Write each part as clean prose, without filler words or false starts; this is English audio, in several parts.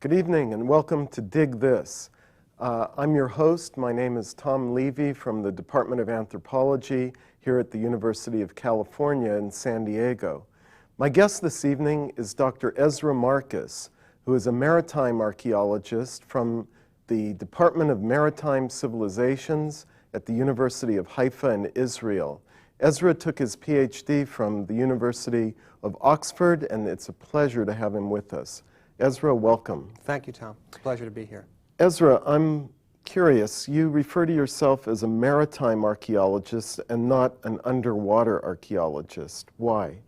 Good evening and welcome to Dig This. I'm your host. My name is Tom Levy from the Department of Anthropology here at the University of California in San Diego. My guest this evening is Dr. Ezra Marcus, who is a maritime archaeologist from the Department of Maritime Civilizations at the University of Haifa in Israel. Ezra took his PhD from the University of Oxford, and it's a pleasure to have him with us. Ezra, welcome. Thank you, Tom. It's a pleasure to be here. Ezra, I'm curious. You refer to yourself as a maritime archaeologist and not an underwater archaeologist. Why?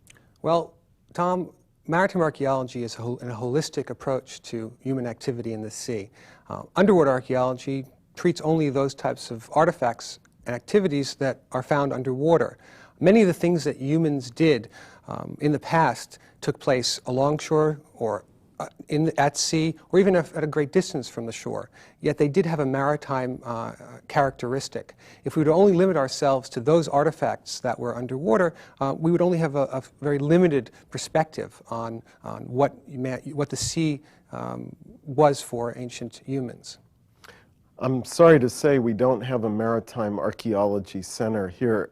Well, Tom, maritime archaeology is a holistic approach to human activity in the sea. Underwater archaeology treats only those types of artifacts and activities that are found underwater. Many of the things that humans did in the past took place alongshore or at sea, or even at a great distance from the shore. Yet they did have a maritime characteristic. If we would only limit ourselves to those artifacts that were underwater, we would only have a very limited perspective on what the sea was for ancient humans. I'm sorry to say we don't have a maritime archaeology center here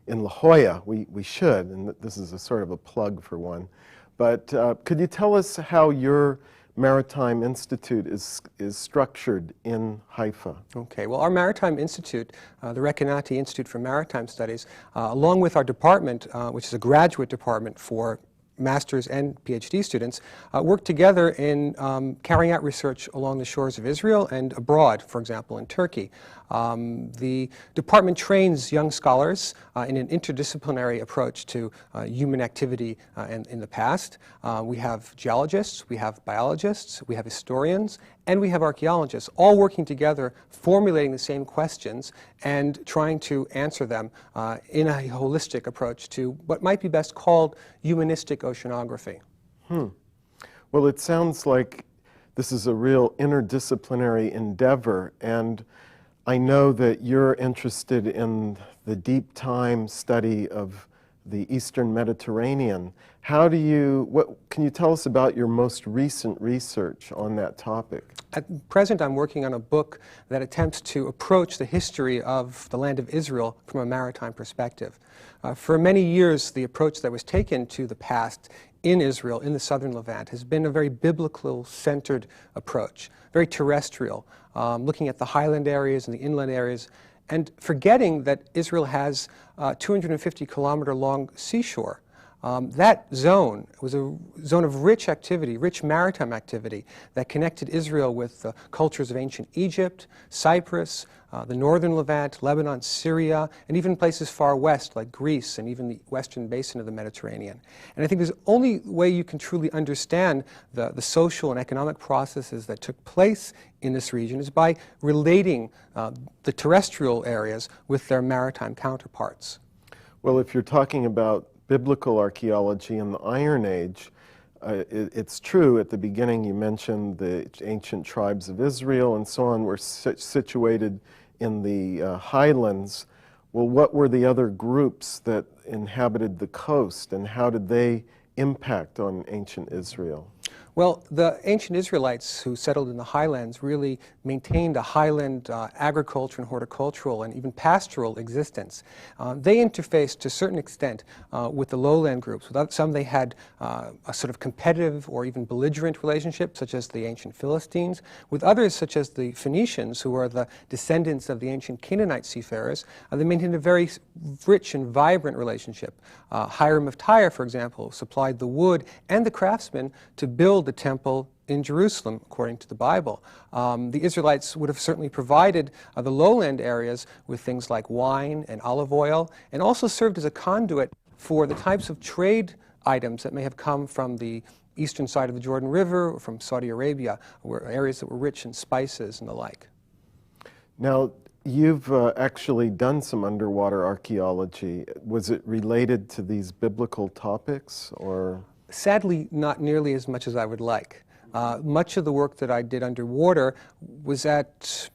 in La Jolla. We should, and this is a sort of a plug for one. But could you tell us how your Maritime Institute is structured in Haifa? Okay, well, our Maritime Institute, the Recanati Institute for Maritime Studies, along with our department, which is a graduate department for master's and PhD students, work together in carrying out research along the shores of Israel and abroad, for example, in Turkey. The department trains young scholars in an interdisciplinary approach to human activity in the past. We have geologists, we have biologists, we have historians, and we have archaeologists, all working together, formulating the same questions and trying to answer them in a holistic approach to what might be best called humanistic oceanography. Well, it sounds like this is a real interdisciplinary endeavor, and I know that you're interested in the deep time study of the Eastern Mediterranean. Can you tell us about your most recent research on that topic? At present, I'm working on a book that attempts to approach the history of the land of Israel from a maritime perspective. For many years, the approach that was taken to the past in Israel, in the southern Levant, has been a very biblical-centered approach, very terrestrial, looking at the highland areas and the inland areas, and forgetting that Israel has a 250-kilometer-long seashore. That zone was a zone of rich activity, rich maritime activity, that connected Israel with the cultures of ancient Egypt, Cyprus, the northern Levant, Lebanon, Syria, and even places far west like Greece and even the western basin of the Mediterranean. And I think the only way you can truly understand the social and economic processes that took place in this region is by relating the terrestrial areas with their maritime counterparts. Well, if you're talking about biblical archaeology in the Iron Age, it's true. At the beginning you mentioned the ancient tribes of Israel and so on were situated in the highlands. Well, what were the other groups that inhabited the coast, and how did they impact on ancient Israel? Well, the ancient Israelites who settled in the highlands really maintained a highland agriculture and horticultural and even pastoral existence. They interfaced to a certain extent with the lowland groups. With some they had a sort of competitive or even belligerent relationship, such as the ancient Philistines. With others, such as the Phoenicians, who are the descendants of the ancient Canaanite seafarers, they maintained a very rich and vibrant relationship. Hiram of Tyre, for example, supplied the wood and the craftsmen to build the temple in Jerusalem, according to the Bible. The Israelites would have certainly provided the lowland areas with things like wine and olive oil, and also served as a conduit for the types of trade items that may have come from the eastern side of the Jordan River or from Saudi Arabia, where areas that were rich in spices and the like. Now, you've actually done some underwater archaeology. Was it related to these biblical topics, or? Sadly, not nearly as much as I would like. Much of the work that I did underwater was at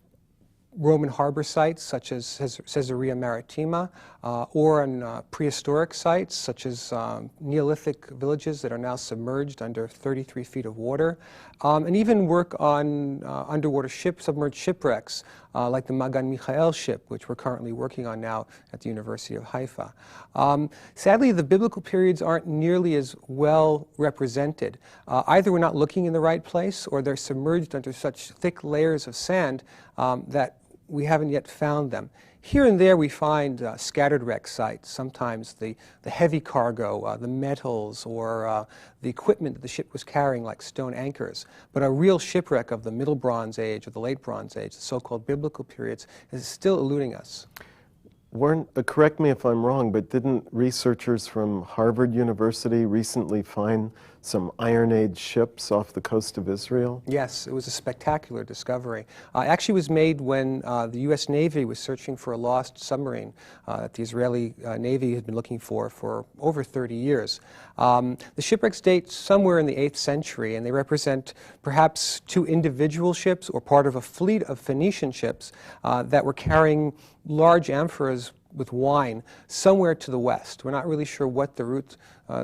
Roman harbor sites such as Caesarea Maritima, or on prehistoric sites such as Neolithic villages that are now submerged under 33 feet of water, and even work on underwater submerged shipwrecks like the Magan Michael ship, which we're currently working on now at the University of Haifa. Sadly, the biblical periods aren't nearly as well represented. Either we're not looking in the right place, or they're submerged under such thick layers of sand that we haven't yet found them. Here and there we find scattered wreck sites, sometimes the heavy cargo, the metals, or the equipment that the ship was carrying, like stone anchors. But a real shipwreck of the Middle Bronze Age or the Late Bronze Age, the so-called biblical periods, is still eluding us. Correct me if I'm wrong, but didn't researchers from Harvard University recently find some Iron Age ships off the coast of Israel? Yes, it was a spectacular discovery. It actually was made when the U.S. Navy was searching for a lost submarine that the Israeli Navy had been looking for over 30 years. The shipwrecks date somewhere in the 8th century, and they represent perhaps 2 individual ships or part of a fleet of Phoenician ships that were carrying large amphoras with wine somewhere to the west. We're not really sure what the route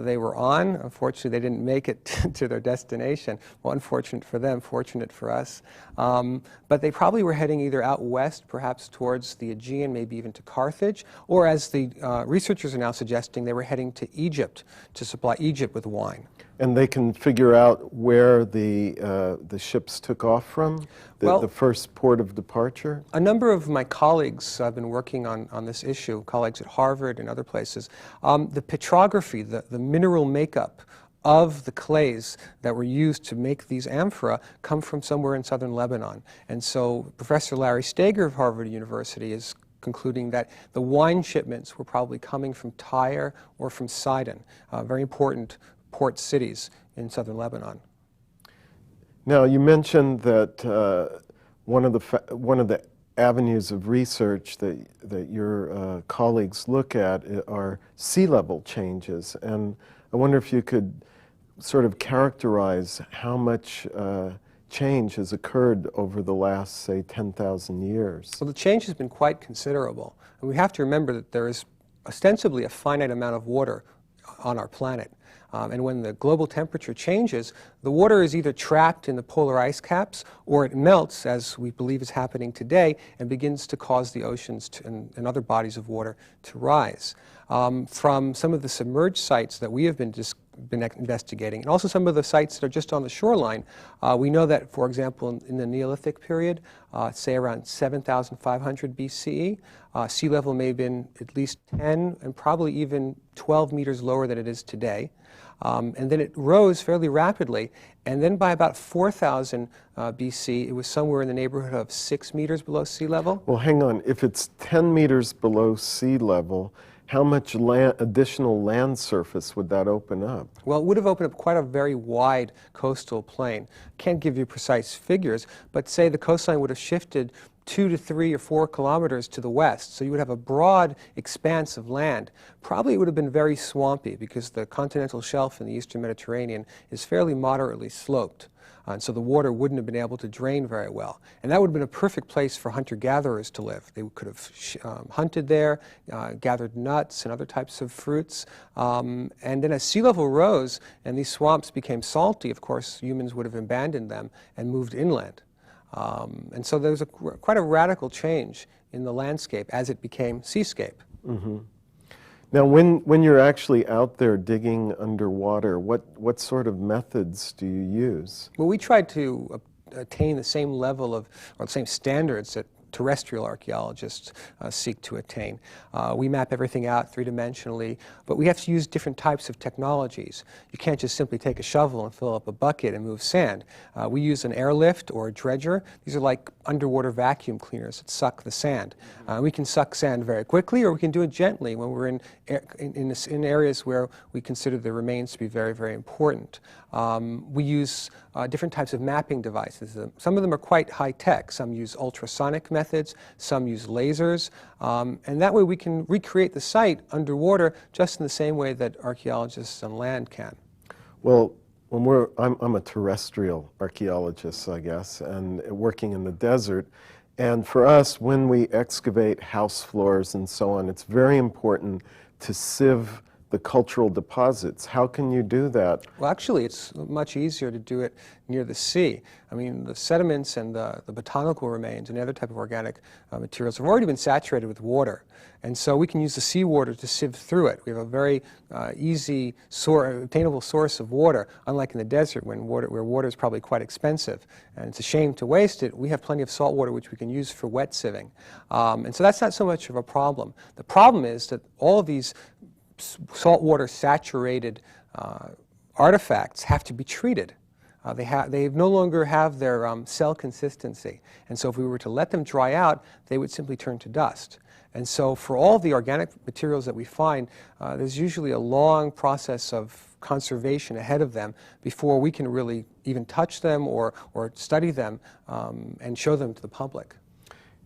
they were on. Unfortunately, they didn't make it to their destination. Well, unfortunate for them, fortunate for us. But they probably were heading either out west, perhaps towards the Aegean, maybe even to Carthage, or as the researchers are now suggesting, they were heading to Egypt to supply Egypt with wine. And they can figure out where the ships took off from, the first port of departure? A number of my colleagues have been working on this issue, colleagues at Harvard and other places. The petrography, the mineral makeup of the clays that were used to make these amphora come from somewhere in southern Lebanon. And so Professor Larry Steger of Harvard University is concluding that the wine shipments were probably coming from Tyre or from Sidon, very important port cities in southern Lebanon. Now, you mentioned that one of the avenues of research that your colleagues look at are sea level changes, and I wonder if you could sort of characterize how much change has occurred over the last, say, 10,000 years. So the change has been quite considerable, and we have to remember that there is ostensibly a finite amount of water on our planet. And when the global temperature changes, the water is either trapped in the polar ice caps or it melts, as we believe is happening today, and begins to cause the oceans and other bodies of water to rise. From some of the submerged sites that we have been investigating, and also some of the sites that are just on the shoreline, we know that, for example, in the Neolithic period, say around 7,500 BCE, sea level may have been at least 10 and probably even 12 meters lower than it is today. And then it rose fairly rapidly, and then by about 4,000 BC, it was somewhere in the neighborhood of 6 meters below sea level. Well, hang on. If it's 10 meters below sea level, how much additional land surface would that open up? Well, it would have opened up quite a very wide coastal plain. Can't give you precise figures, but say the coastline would have shifted 2 to 3 or 4 kilometers to the west. So you would have a broad expanse of land. Probably it would have been very swampy because the continental shelf in the eastern Mediterranean is fairly moderately sloped. And so the water wouldn't have been able to drain very well. And that would have been a perfect place for hunter-gatherers to live. They could have hunted there, gathered nuts and other types of fruits. And then as sea level rose and these swamps became salty, of course, humans would have abandoned them and moved inland. And so there was quite a radical change in the landscape as it became seascape. Mm-hmm. Now, when you're actually out there digging underwater, what sort of methods do you use? Well, we tried to attain the same level of, or the same standards that terrestrial archaeologists seek to attain. We map everything out three-dimensionally, but we have to use different types of technologies. You can't just simply take a shovel and fill up a bucket and move sand. We use an airlift or a dredger. These are like underwater vacuum cleaners that suck the sand. We can suck sand very quickly, or we can do it gently when we're in areas where we consider the remains to be very, very important. We use different types of mapping devices. Some of them are quite high-tech. Some use ultrasonic methods, some use lasers, and that way we can recreate the site underwater just in the same way that archaeologists on land can. Well, I'm a terrestrial archaeologist, I guess, and working in the desert, And for us, when we excavate house floors and so on, it's very important to sieve the cultural deposits. How can you do that? Well, actually, it's much easier to do it near the sea. I mean, the sediments and the botanical remains and other type of organic materials have already been saturated with water. And so we can use the seawater to sieve through it. We have a very easy, obtainable source of water, unlike in the desert where water is probably quite expensive. And it's a shame to waste it. We have plenty of salt water which we can use for wet sieving. And so that's not so much of a problem. The problem is that all of these saltwater saturated artifacts have to be treated. They no longer have their cell consistency. And so if we were to let them dry out, they would simply turn to dust. And so for all the organic materials that we find, there's usually a long process of conservation ahead of them before we can really even touch them or study them and show them to the public.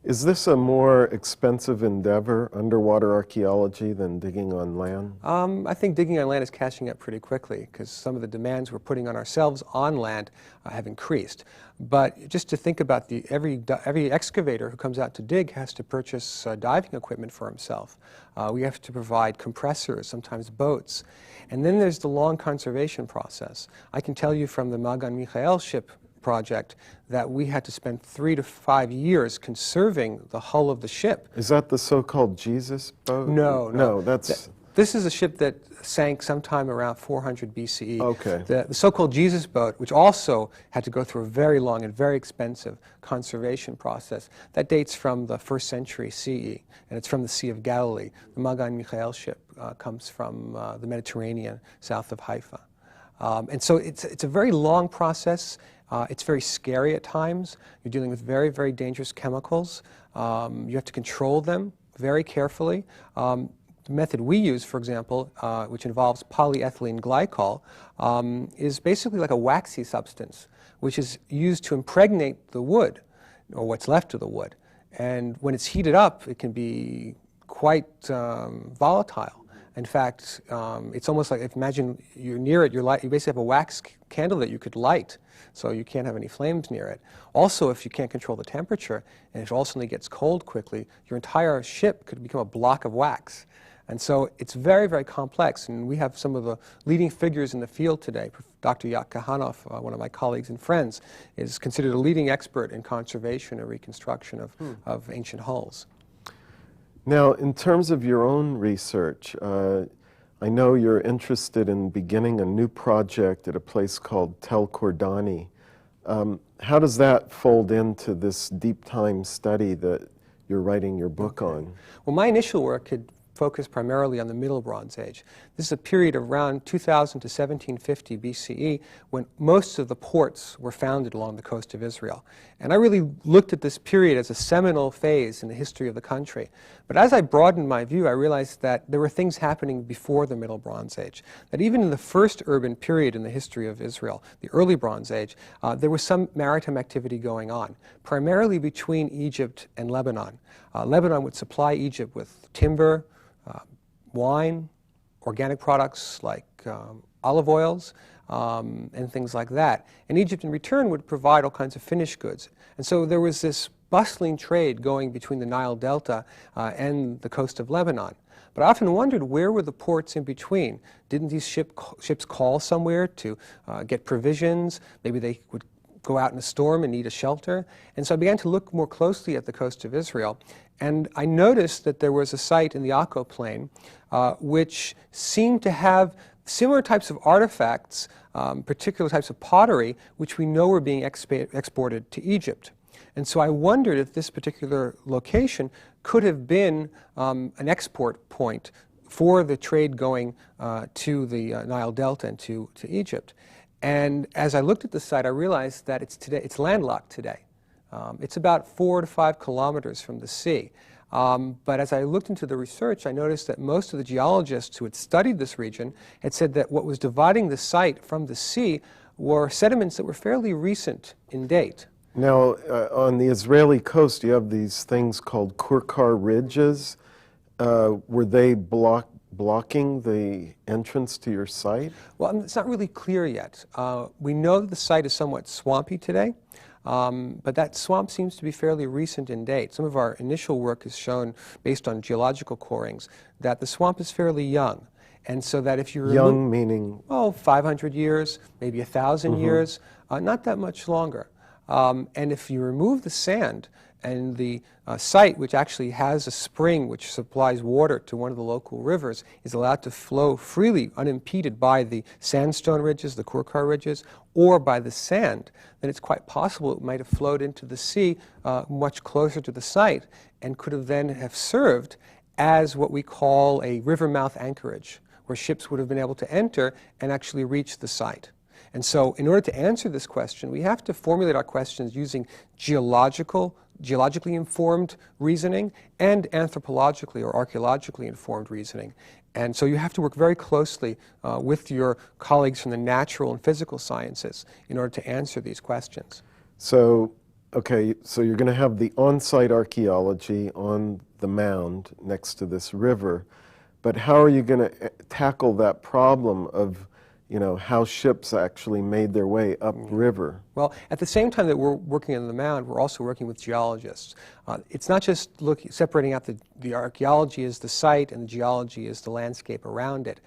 Is this a more expensive endeavor, underwater archaeology, than digging on land? I think digging on land is catching up pretty quickly because some of the demands we're putting on ourselves on land have increased. But just to think about every excavator who comes out to dig has to purchase diving equipment for himself. We have to provide compressors, sometimes boats. And then there's the long conservation process. I can tell you from the Magan Michael ship project that we had to spend 3 to 5 years conserving the hull of the ship. Is that the so-called Jesus boat? No. No, that's... This is a ship that sank sometime around 400 BCE. Okay. The so-called Jesus boat, which also had to go through a very long and very expensive conservation process, that dates from the 1st century CE, and it's from the Sea of Galilee. The Magan Michael ship comes from the Mediterranean, south of Haifa. And so it's a very long process. It's very scary at times. You're dealing with very, very dangerous chemicals. You have to control them very carefully. The method we use, for example, which involves polyethylene glycol, is basically like a waxy substance, which is used to impregnate the wood, or what's left of the wood. And when it's heated up, it can be quite volatile. In fact, it's almost like, if imagine you're near it, you basically have a wax candle that you could light, so you can't have any flames near it. Also, if you can't control the temperature, and it all suddenly gets cold quickly, your entire ship could become a block of wax. And so it's very, very complex, and we have some of the leading figures in the field today. Dr. Yak Kahanov, one of my colleagues and friends, is considered a leading expert in conservation and reconstruction of ancient hulls. Now, in terms of your own research, I know you're interested in beginning a new project at a place called Tel Cordani. How does that fold into this deep time study that you're writing your book on? Well, my initial work had focused primarily on the Middle Bronze Age. This is a period of around 2000 to 1750 BCE when most of the ports were founded along the coast of Israel. And I really looked at this period as a seminal phase in the history of the country. But as I broadened my view, I realized that there were things happening before the Middle Bronze Age. That even in the first urban period in the history of Israel, the early Bronze Age, there was some maritime activity going on, primarily between Egypt and Lebanon. Lebanon would supply Egypt with timber, wine, organic products like olive oils, and things like that. And Egypt in return would provide all kinds of finished goods. And so there was this bustling trade going between the Nile Delta and the coast of Lebanon. But I often wondered, where were the ports in between? Didn't these ships call somewhere to get provisions? Maybe they would go out in a storm and need a shelter. And so I began to look more closely at the coast of Israel. And I noticed that there was a site in the Akko Plain which seemed to have similar types of artifacts, particular types of pottery, which we know were being exported to Egypt. And so I wondered if this particular location could have been an export point for the trade going to the Nile Delta and to Egypt. And as I looked at the site, I realized that it's landlocked today. It's about 4 to 5 kilometers from the sea. But as I looked into the research, I noticed that most of the geologists who had studied this region had said that what was dividing the site from the sea were sediments that were fairly recent in date. Now, on the Israeli coast, you have these things called Kurkar ridges. Were they blocking the entrance to your site? Well, it's not really clear yet. We know that the site is somewhat swampy today. But that swamp seems to be fairly recent in date. Some of our initial work has shown, based on geological corings, that the swamp is fairly young. And so that if you remove... Young meaning? Well, 500 years, maybe 1,000 years, not that much longer. And if you remove the sand and the site, which actually has a spring which supplies water to one of the local rivers, is allowed to flow freely, unimpeded by the sandstone ridges, the Kurkar ridges, or by the sand, then it's quite possible it might have flowed into the sea much closer to the site and could have then have served as what we call a river mouth anchorage, where ships would have been able to enter and actually reach the site. And so in order to answer this question, we have to formulate our questions using geologically informed reasoning and anthropologically or archaeologically informed reasoning. And so you have to work very closely with your colleagues from the natural and physical sciences in order to answer these questions. So, okay, so you're going to have the on-site archaeology on the mound next to this river, but how are you going to tackle that problem of, you know, how ships actually made their way upriver? Well, at the same time that we're working on the mound, we're also working with geologists. It's not just separating out the archaeology as the site and the geology as the landscape around it.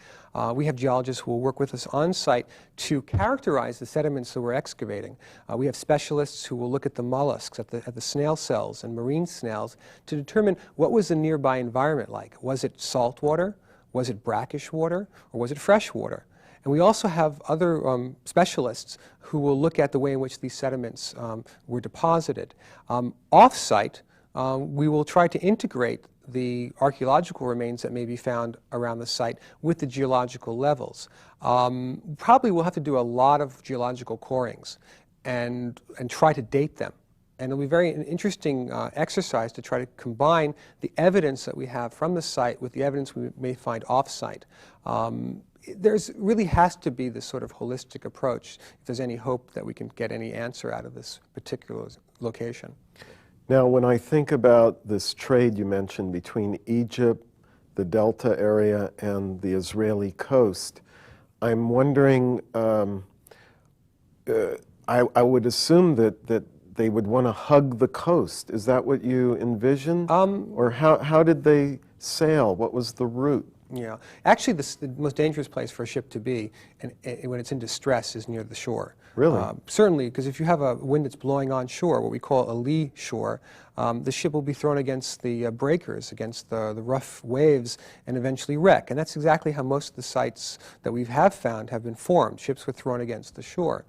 We have geologists who will work with us on site to characterize the sediments that we're excavating. We have specialists who will look at the mollusks, at the snail cells and marine snails to determine what was the nearby environment like. Was it salt water? Was it brackish water? Or was it fresh water? And we also have other specialists who will look at the way in which these sediments were deposited. Off-site, we will try to integrate the archaeological remains that may be found around the site with the geological levels. Probably we'll have to do a lot of geological corings and try to date them. And it'll be very an interesting exercise to try to combine the evidence that we have from the site with the evidence we may find off-site. There's really has to be this sort of holistic approach if there's any hope that we can get any answer out of this particular location. Now, when I think about this trade you mentioned between Egypt, the Delta area, and the Israeli coast, I'm wondering, I would assume that they would want to hug the coast. Is that what you envision? Or how did they sail? What was the route? Yeah, actually the most dangerous place for a ship to be when it's in distress is near the shore. Really? Certainly, because if you have a wind that's blowing on shore, what we call a lee shore, the ship will be thrown against the breakers, against the rough waves, and eventually wreck. And that's exactly how most of the sites that we have found have been formed. Ships were thrown against the shore.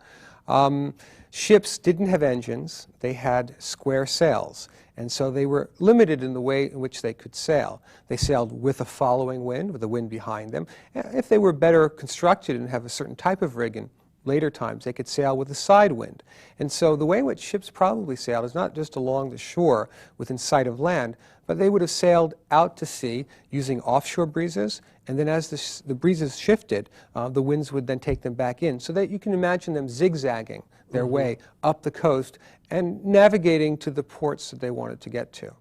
Ships didn't have engines, they had square sails, and so they were limited in the way in which they could sail. They sailed with a following wind, with the wind behind them. If they were better constructed and have a certain type of rig in later times, they could sail with a side wind. And so the way in which ships probably sailed is not just along the shore within sight of land, but they would have sailed out to sea using offshore breezes, and then as the breezes shifted, the winds would then take them back in, so that you can imagine them zigzagging their way up the coast and navigating to the ports that they wanted to get to.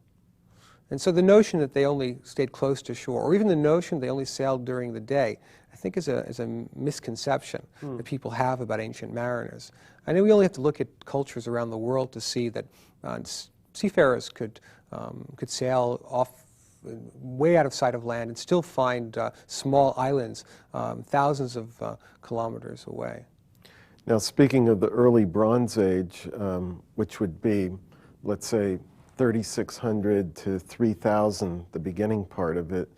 And so the notion that they only stayed close to shore, or even the notion they only sailed during the day, I think is a misconception that people have about ancient mariners. I know we only have to look at cultures around the world to see that seafarers could sail off way out of sight of land and still find small islands thousands of kilometers away. Now, speaking of the early Bronze Age, which would be, let's say, 3,600 to 3,000, the beginning part of it,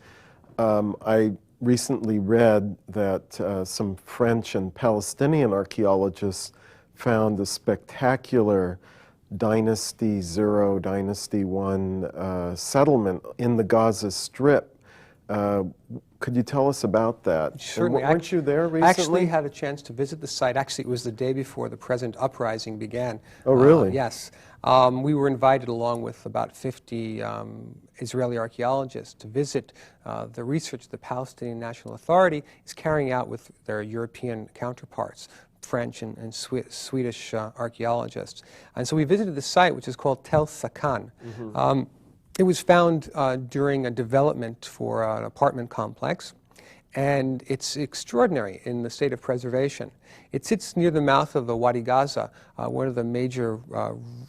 I recently read that some French and Palestinian archaeologists found a spectacular Dynasty 0, Dynasty 1 settlement in the Gaza Strip. Could you tell us about that? Certainly. Weren't you there recently? I actually had a chance to visit the site. Actually, it was the day before the present uprising began. Oh, really? Yes. We were invited along with about 50 Israeli archaeologists to visit the research the Palestinian National Authority is carrying out with their European counterparts, French and Swedish archaeologists. And so we visited the site, which is called Tel Sakan. It was found during a development for an apartment complex, and it's extraordinary in the state of preservation. It sits near the mouth of the Wadi Gaza, one of the major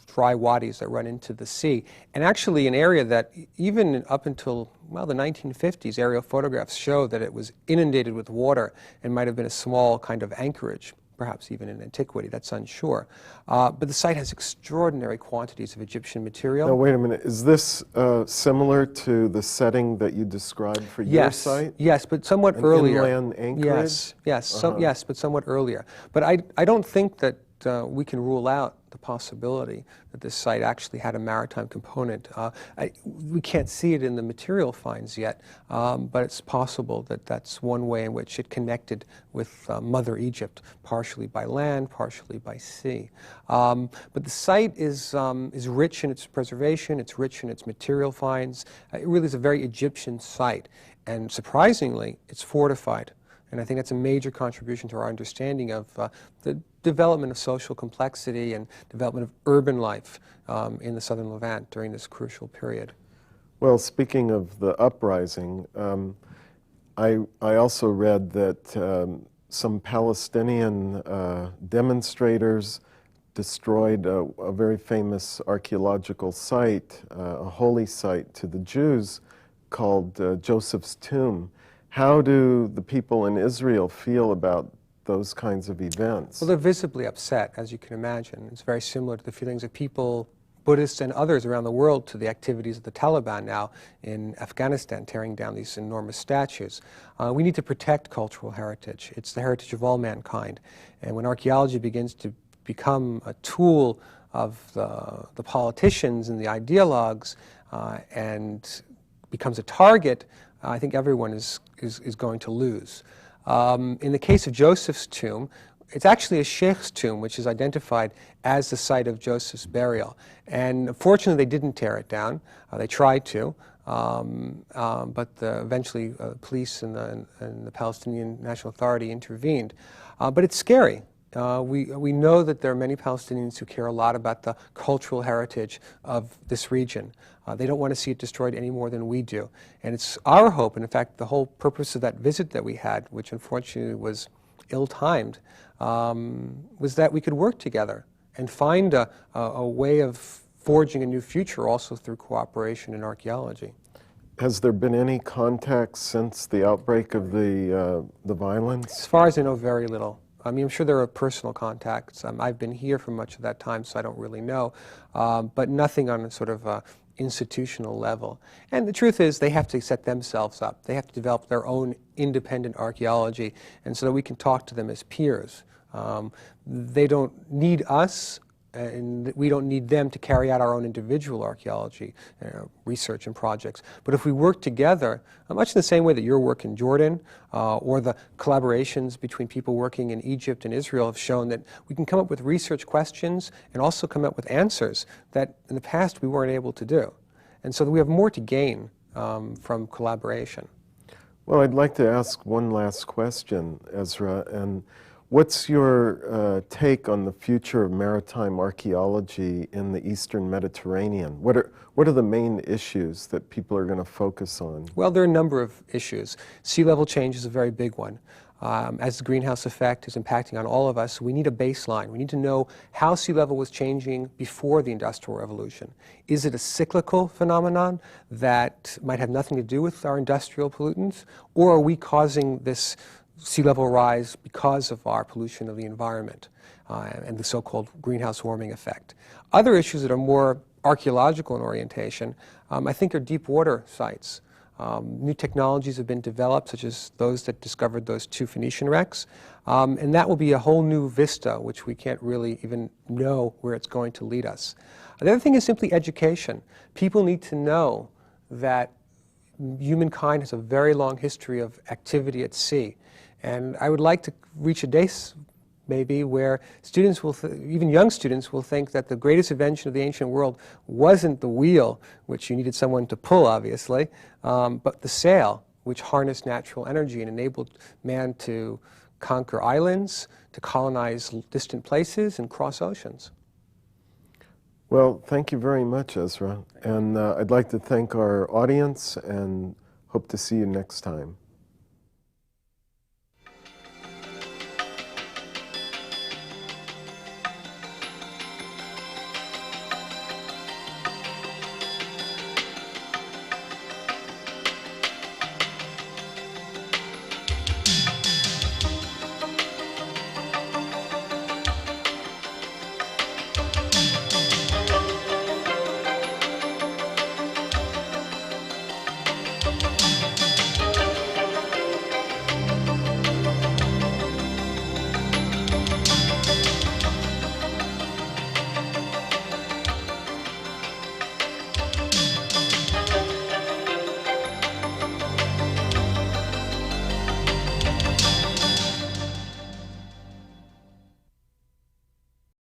dry wadis that run into the sea, and actually an area that even up until, well, the 1950s, aerial photographs show that it was inundated with water and might have been a small kind of anchorage, perhaps even in antiquity, that's unsure. But the site has extraordinary quantities of Egyptian material. Now, wait a minute. Is this similar to the setting that you described for your site? Yes, but somewhat An earlier. inland anchorage? Yes, yes, but somewhat earlier. But I don't think that we can rule out the possibility that this site actually had a maritime component. We can't see it in the material finds yet, but it's possible that that's one way in which it connected with Mother Egypt, partially by land, partially by sea. But the site is rich in its preservation, it's rich in its material finds. It really is a very Egyptian site, and surprisingly, it's fortified. And I think that's a major contribution to our understanding of the development of social complexity and development of urban life in the southern Levant during this crucial period. Well, speaking of the uprising, I also read that some Palestinian demonstrators destroyed a very famous archaeological site, a holy site to the Jews called Joseph's Tomb. How do the people in Israel feel about those kinds of events? Well, they're visibly upset, as you can imagine. It's very similar to the feelings of people, Buddhists and others around the world, to the activities of the Taliban now in Afghanistan, tearing down these enormous statues. We need to protect cultural heritage. It's the heritage of all mankind. And when archaeology begins to become a tool of the politicians and the ideologues and becomes a target, I think everyone is going to lose. In the case of Joseph's tomb, it's actually a sheikh's tomb, which is identified as the site of Joseph's burial. And fortunately, they didn't tear it down. They tried to, but eventually police and the Palestinian National Authority intervened. But it's scary. We know that there are many Palestinians who care a lot about the cultural heritage of this region. They don't want to see it destroyed any more than we do. And it's our hope, and in fact, the whole purpose of that visit that we had, which unfortunately was ill-timed, was that we could work together and find a way of forging a new future also through cooperation in archaeology. Has there been any contact since the outbreak of the violence? As far as I know, very little. I mean, I'm sure there are personal contacts. I've been here for much of that time, so I don't really know. But nothing on a sort of institutional level. And the truth is, they have to set themselves up. They have to develop their own independent archaeology, and so that we can talk to them as peers. They don't need us, and we don't need them to carry out our own individual archaeology research and projects. But if we work together, much in the same way that your work in Jordan or the collaborations between people working in Egypt and Israel have shown that we can come up with research questions and also come up with answers that in the past we weren't able to do. And so we have more to gain from collaboration. Well, I'd like to ask one last question, Ezra, and what's your take on the future of maritime archaeology in the Eastern Mediterranean? What are the main issues that people are going to focus on? Well, there are a number of issues. Sea level change is a very big one. As the greenhouse effect is impacting on all of us, we need a baseline. We need to know how sea level was changing before the Industrial Revolution. Is it a cyclical phenomenon that might have nothing to do with our industrial pollutants, or are we causing this sea level rise because of our pollution of the environment and the so-called greenhouse warming effect? Other issues that are more archaeological in orientation, I think, are deep water sites. New technologies have been developed, such as those that discovered those 2 Phoenician wrecks, and that will be a whole new vista, which we can't really even know where it's going to lead us. The other thing is simply education. People need to know that humankind has a very long history of activity at sea. And I would like to reach a day, maybe, where students will, even young students, will think that the greatest invention of the ancient world wasn't the wheel, which you needed someone to pull, obviously, but the sail, which harnessed natural energy and enabled man to conquer islands, to colonize distant places, and cross oceans. Well, thank you very much, Ezra. And I'd like to thank our audience and hope to see you next time.